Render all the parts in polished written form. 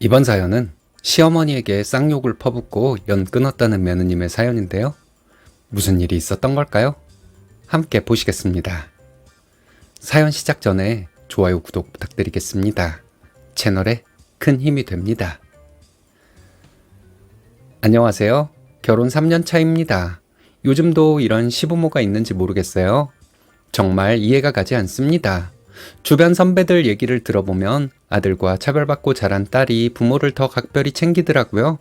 이번 사연은 시어머니에게 쌍욕을 퍼붓고 연 끊었다는 며느님의 사연인데요. 무슨 일이 있었던 걸까요? 함께 보시겠습니다. 사연 시작 전에 좋아요, 구독 부탁드리겠습니다. 채널에 큰 힘이 됩니다. 안녕하세요. 결혼 3년 차입니다. 요즘도 이런 시부모가 있는지 모르겠어요. 정말 이해가 가지 않습니다. 주변 선배들 얘기를 들어보면 아들과 차별받고 자란 딸이 부모를 더 각별히 챙기더라고요.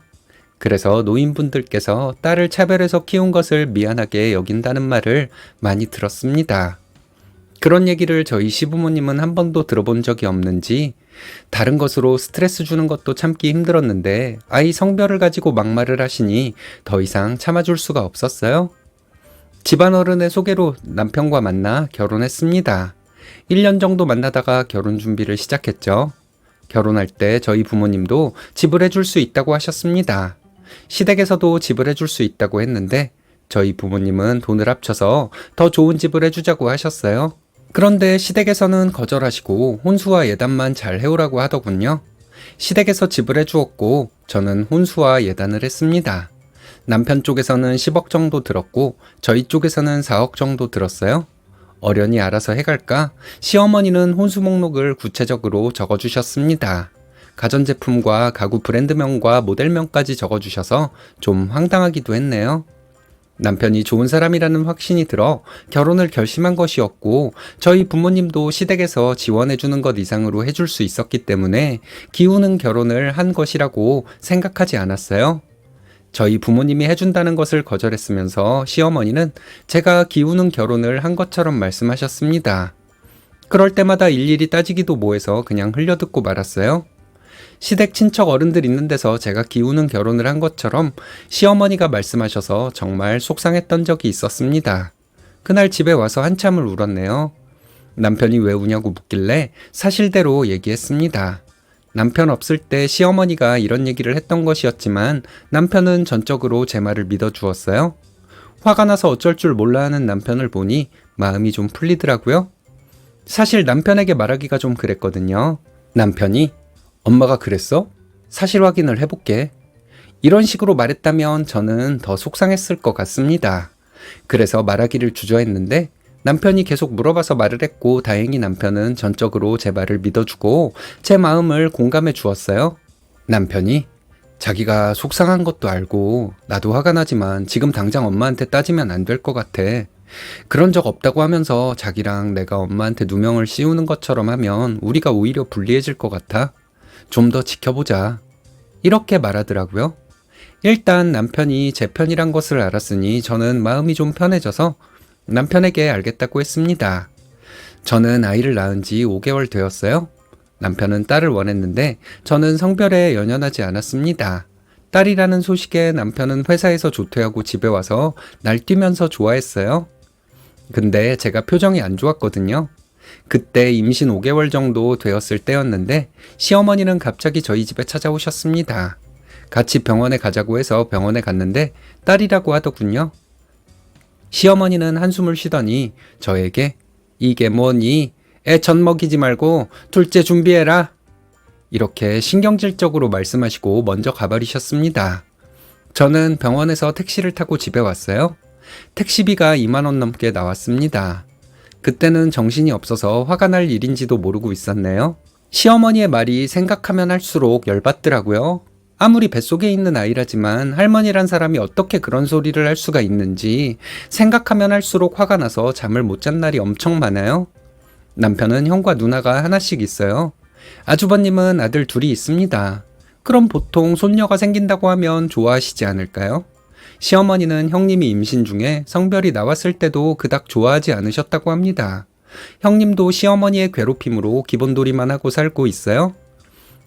그래서 노인분들께서 딸을 차별해서 키운 것을 미안하게 여긴다는 말을 많이 들었습니다. 그런 얘기를 저희 시부모님은 한 번도 들어본 적이 없는지 다른 것으로 스트레스 주는 것도 참기 힘들었는데 아이 성별을 가지고 막말을 하시니 더 이상 참아줄 수가 없었어요. 집안 어른의 소개로 남편과 만나 결혼했습니다. 1년 정도 만나다가 결혼 준비를 시작했죠. 결혼할 때 저희 부모님도 집을 해줄 수 있다고 하셨습니다. 시댁에서도 집을 해줄 수 있다고 했는데 저희 부모님은 돈을 합쳐서 더 좋은 집을 해주자고 하셨어요. 그런데 시댁에서는 거절하시고 혼수와 예단만 잘 해오라고 하더군요. 시댁에서 집을 해주었고 저는 혼수와 예단을 했습니다. 남편 쪽에서는 10억 정도 들었고 저희 쪽에서는 4억 정도 들었어요. 어련히 알아서 해갈까? 시어머니는 혼수 목록을 구체적으로 적어주셨습니다. 가전제품과 가구 브랜드명과 모델명까지 적어주셔서 좀 황당하기도 했네요. 남편이 좋은 사람이라는 확신이 들어 결혼을 결심한 것이었고 저희 부모님도 시댁에서 지원해주는 것 이상으로 해줄 수 있었기 때문에 기우는 결혼을 한 것이라고 생각하지 않았어요. 저희 부모님이 해준다는 것을 거절했으면서 시어머니는 제가 기우는 결혼을 한 것처럼 말씀하셨습니다. 그럴 때마다 일일이 따지기도 뭐해서 그냥 흘려듣고 말았어요. 시댁 친척 어른들 있는 데서 제가 기우는 결혼을 한 것처럼 시어머니가 말씀하셔서 정말 속상했던 적이 있었습니다. 그날 집에 와서 한참을 울었네요. 남편이 왜 우냐고 묻길래 사실대로 얘기했습니다. 남편 없을 때 시어머니가 이런 얘기를 했던 것이었지만 남편은 전적으로 제 말을 믿어주었어요. 화가 나서 어쩔 줄 몰라 하는 남편을 보니 마음이 좀 풀리더라고요. 사실 남편에게 말하기가 좀 그랬거든요. 남편이 엄마가 그랬어? 사실 확인을 해볼게. 이런 식으로 말했다면 저는 더 속상했을 것 같습니다. 그래서 말하기를 주저했는데 남편이 계속 물어봐서 말을 했고 다행히 남편은 전적으로 제 말을 믿어주고 제 마음을 공감해 주었어요. 남편이 자기가 속상한 것도 알고 나도 화가 나지만 지금 당장 엄마한테 따지면 안 될 것 같아. 그런 적 없다고 하면서 자기랑 내가 엄마한테 누명을 씌우는 것처럼 하면 우리가 오히려 불리해질 것 같아. 좀 더 지켜보자. 이렇게 말하더라고요. 일단 남편이 제 편이란 것을 알았으니 저는 마음이 좀 편해져서 남편에게 알겠다고 했습니다. 저는 아이를 낳은 지 5개월 되었어요. 남편은 딸을 원했는데 저는 성별에 연연하지 않았습니다. 딸이라는 소식에 남편은 회사에서 조퇴하고 집에 와서 날뛰면서 좋아했어요. 근데 제가 표정이 안 좋았거든요. 그때 임신 5개월 정도 되었을 때였는데 시어머니는 갑자기 저희 집에 찾아오셨습니다. 같이 병원에 가자고 해서 병원에 갔는데 딸이라고 하더군요. 시어머니는 한숨을 쉬더니 저에게 이게 뭐니? 애 젖 먹이지 말고 둘째 준비해라. 이렇게 신경질적으로 말씀하시고 먼저 가버리셨습니다. 저는 병원에서 택시를 타고 집에 왔어요. 택시비가 2만 원 넘게 나왔습니다. 그때는 정신이 없어서 화가 날 일인지도 모르고 있었네요. 시어머니의 말이 생각하면 할수록 열받더라고요. 아무리 뱃속에 있는 아이라지만 할머니란 사람이 어떻게 그런 소리를 할 수가 있는지 생각하면 할수록 화가 나서 잠을 못 잔 날이 엄청 많아요. 남편은 형과 누나가 하나씩 있어요. 아주버님은 아들 둘이 있습니다. 그럼 보통 손녀가 생긴다고 하면 좋아하시지 않을까요? 시어머니는 형님이 임신 중에 성별이 나왔을 때도 그닥 좋아하지 않으셨다고 합니다. 형님도 시어머니의 괴롭힘으로 기본돌이만 하고 살고 있어요.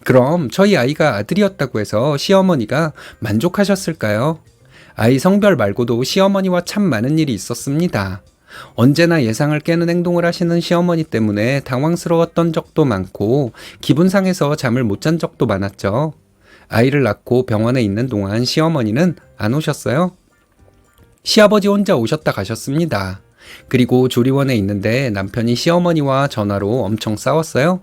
그럼 저희 아이가 아들이었다고 해서 시어머니가 만족하셨을까요? 아이 성별 말고도 시어머니와 참 많은 일이 있었습니다. 언제나 예상을 깨는 행동을 하시는 시어머니 때문에 당황스러웠던 적도 많고 기분 상해서 잠을 못 잔 적도 많았죠. 아이를 낳고 병원에 있는 동안 시어머니는 안 오셨어요. 시아버지 혼자 오셨다 가셨습니다. 그리고 조리원에 있는데 남편이 시어머니와 전화로 엄청 싸웠어요.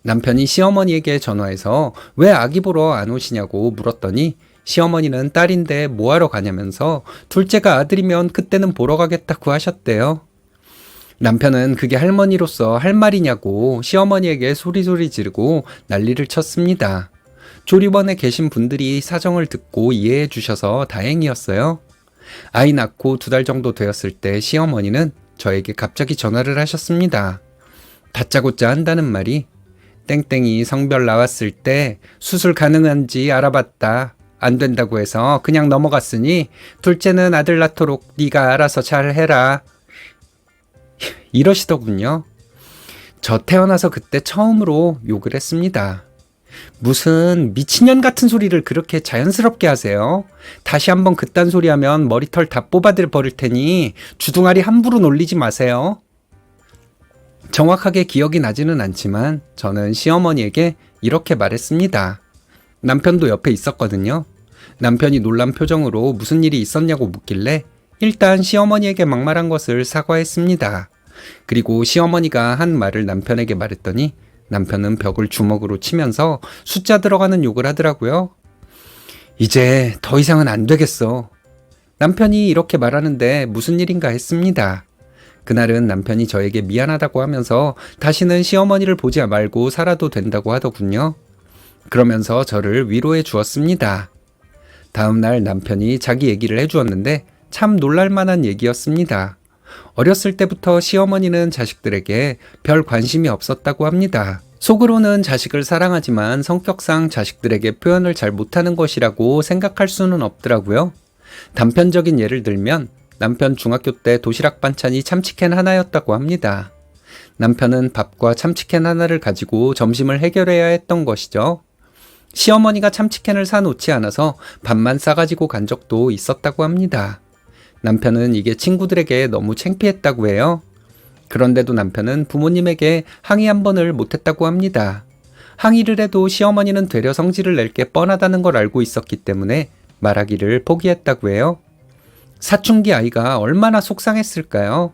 남편이 시어머니에게 전화해서 왜 아기 보러 안 오시냐고 물었더니 시어머니는 딸인데 뭐하러 가냐면서 둘째가 아들이면 그때는 보러 가겠다고 하셨대요. 남편은 그게 할머니로서 할 말이냐고 시어머니에게 소리소리 지르고 난리를 쳤습니다. 조리원에 계신 분들이 사정을 듣고 이해해 주셔서 다행이었어요. 아이 낳고 2달 정도 되었을 때 시어머니는 저에게 갑자기 전화를 하셨습니다. 다짜고짜 한다는 말이 땡땡이 성별 나왔을 때 수술 가능한지 알아봤다. 안 된다고 해서 그냥 넘어갔으니 둘째는 아들 낳도록 네가 알아서 잘 해라. 이러시더군요. 저 태어나서 그때 처음으로 욕을 했습니다. 무슨 미친년 같은 소리를 그렇게 자연스럽게 하세요? 다시 한번 그딴 소리 하면 머리털 다 뽑아들 버릴 테니 주둥아리 함부로 놀리지 마세요. 정확하게 기억이 나지는 않지만 저는 시어머니에게 이렇게 말했습니다. 남편도 옆에 있었거든요. 남편이 놀란 표정으로 무슨 일이 있었냐고 묻길래 일단 시어머니에게 막말한 것을 사과했습니다. 그리고 시어머니가 한 말을 남편에게 말했더니 남편은 벽을 주먹으로 치면서 숫자 들어가는 욕을 하더라고요. 이제 더 이상은 안 되겠어. 남편이 이렇게 말하는데 무슨 일인가 했습니다. 그날은 남편이 저에게 미안하다고 하면서 다시는 시어머니를 보지 말고 살아도 된다고 하더군요. 그러면서 저를 위로해 주었습니다. 다음날 남편이 자기 얘기를 해주었는데 참 놀랄만한 얘기였습니다. 어렸을 때부터 시어머니는 자식들에게 별 관심이 없었다고 합니다. 속으로는 자식을 사랑하지만 성격상 자식들에게 표현을 잘 못하는 것이라고 생각할 수는 없더라고요. 단편적인 예를 들면 남편 중학교 때 도시락 반찬이 참치캔 하나였다고 합니다. 남편은 밥과 참치캔 하나를 가지고 점심을 해결해야 했던 것이죠. 시어머니가 참치캔을 사놓지 않아서 밥만 싸가지고 간 적도 있었다고 합니다. 남편은 이게 친구들에게 너무 창피했다고 해요. 그런데도 남편은 부모님에게 항의 한 번을 못했다고 합니다. 항의를 해도 시어머니는 되려 성질을 낼 게 뻔하다는 걸 알고 있었기 때문에 말하기를 포기했다고 해요. 사춘기 아이가 얼마나 속상했을까요?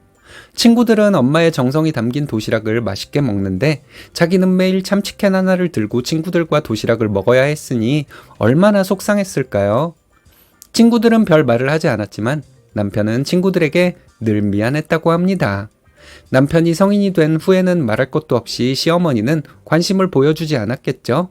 친구들은 엄마의 정성이 담긴 도시락을 맛있게 먹는데 자기는 매일 참치캔 하나를 들고 친구들과 도시락을 먹어야 했으니 얼마나 속상했을까요? 친구들은 별 말을 하지 않았지만 남편은 친구들에게 늘 미안했다고 합니다. 남편이 성인이 된 후에는 말할 것도 없이 시어머니는 관심을 보여주지 않았겠죠?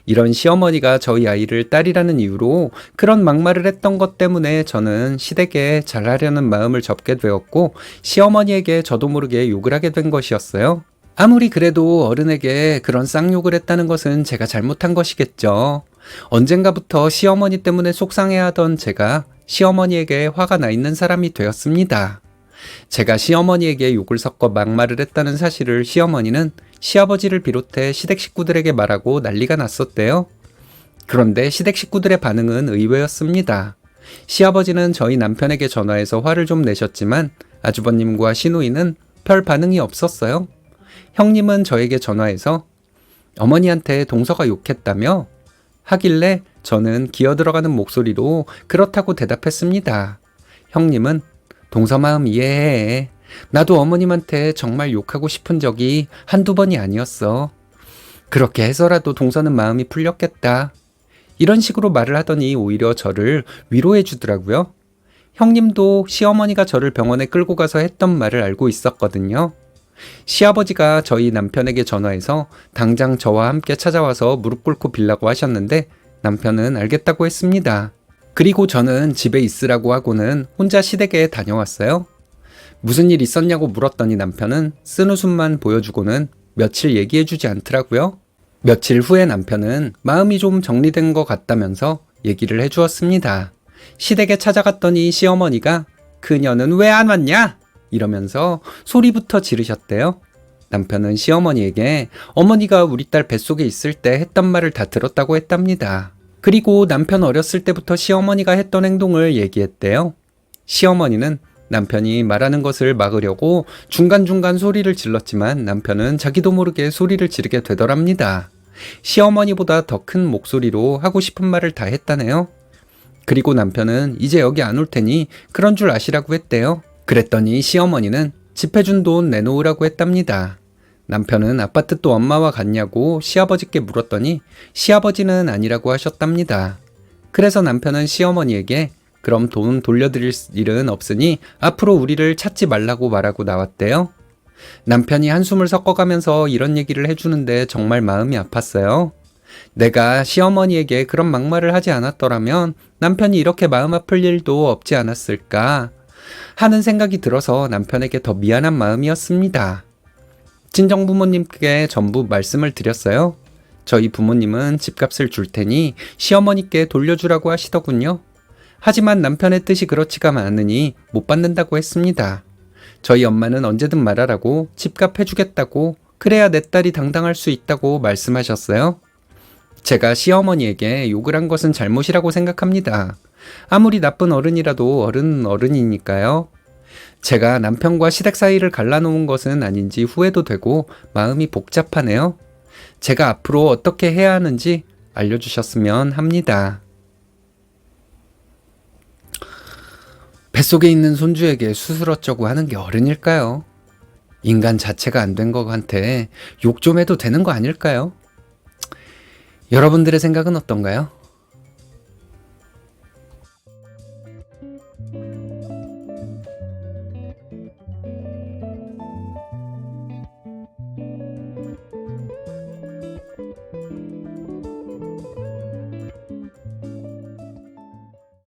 이런 시어머니가 저희 아이를 딸이라는 이유로 그런 막말을 했던 것 때문에 저는 시댁에 잘하려는 마음을 접게 되었고 시어머니에게 저도 모르게 욕을 하게 된 것이었어요. 아무리 그래도 어른에게 그런 쌍욕을 했다는 것은 제가 잘못한 것이겠죠. 언젠가부터 시어머니 때문에 속상해하던 제가 시어머니에게 화가 나 있는 사람이 되었습니다. 제가 시어머니에게 욕을 섞어 막말을 했다는 사실을 시어머니는 시아버지를 비롯해 시댁 식구들에게 말하고 난리가 났었대요. 그런데 시댁 식구들의 반응은 의외였습니다. 시아버지는 저희 남편에게 전화해서 화를 좀 내셨지만 아주버님과 시누이는 별 반응이 없었어요. 형님은 저에게 전화해서 어머니한테 동서가 욕했다며 하길래 저는 기어들어가는 목소리로 그렇다고 대답했습니다. 형님은 동서 마음 이해해. 나도 어머님한테 정말 욕하고 싶은 적이 한두 번이 아니었어. 그렇게 해서라도 동서는 마음이 풀렸겠다. 이런 식으로 말을 하더니 오히려 저를 위로해 주더라고요. 형님도 시어머니가 저를 병원에 끌고 가서 했던 말을 알고 있었거든요. 시아버지가 저희 남편에게 전화해서 당장 저와 함께 찾아와서 무릎 꿇고 빌라고 하셨는데 남편은 알겠다고 했습니다. 그리고 저는 집에 있으라고 하고는 혼자 시댁에 다녀왔어요. 무슨 일 있었냐고 물었더니 남편은 쓴웃음만 보여주고는 며칠 얘기해주지 않더라고요. 며칠 후에 남편은 마음이 좀 정리된 것 같다면서 얘기를 해주었습니다. 시댁에 찾아갔더니 시어머니가 그녀는 왜 안 왔냐? 이러면서 소리부터 지르셨대요. 남편은 시어머니에게 어머니가 우리 딸 뱃속에 있을 때 했던 말을 다 들었다고 했답니다. 그리고 남편 어렸을 때부터 시어머니가 했던 행동을 얘기했대요. 시어머니는 남편이 말하는 것을 막으려고 중간중간 소리를 질렀지만 남편은 자기도 모르게 소리를 지르게 되더랍니다. 시어머니보다 더 큰 목소리로 하고 싶은 말을 다 했다네요. 그리고 남편은 이제 여기 안 올 테니 그런 줄 아시라고 했대요. 그랬더니 시어머니는 집 해준 돈 내놓으라고 했답니다. 남편은 아파트 또 엄마와 같냐고 시아버지께 물었더니 시아버지는 아니라고 하셨답니다. 그래서 남편은 시어머니에게 그럼 돈 돌려드릴 일은 없으니 앞으로 우리를 찾지 말라고 말하고 나왔대요. 남편이 한숨을 섞어가면서 이런 얘기를 해주는데 정말 마음이 아팠어요. 내가 시어머니에게 그런 막말을 하지 않았더라면 남편이 이렇게 마음 아플 일도 없지 않았을까 하는 생각이 들어서 남편에게 더 미안한 마음이었습니다. 친정 부모님께 전부 말씀을 드렸어요. 저희 부모님은 집값을 줄 테니 시어머니께 돌려주라고 하시더군요. 하지만 남편의 뜻이 그렇지가 않으니 못 받는다고 했습니다. 저희 엄마는 언제든 말하라고 집값 해주겠다고 그래야 내 딸이 당당할 수 있다고 말씀하셨어요. 제가 시어머니에게 욕을 한 것은 잘못이라고 생각합니다. 아무리 나쁜 어른이라도 어른은 어른이니까요. 제가 남편과 시댁 사이를 갈라놓은 것은 아닌지 후회도 되고 마음이 복잡하네요. 제가 앞으로 어떻게 해야 하는지 알려주셨으면 합니다. 뱃속에 있는 손주에게 수술 어쩌고 하는 게 어른일까요? 인간 자체가 안 된 것한테 욕 좀 해도 되는 거 아닐까요? 여러분들의 생각은 어떤가요?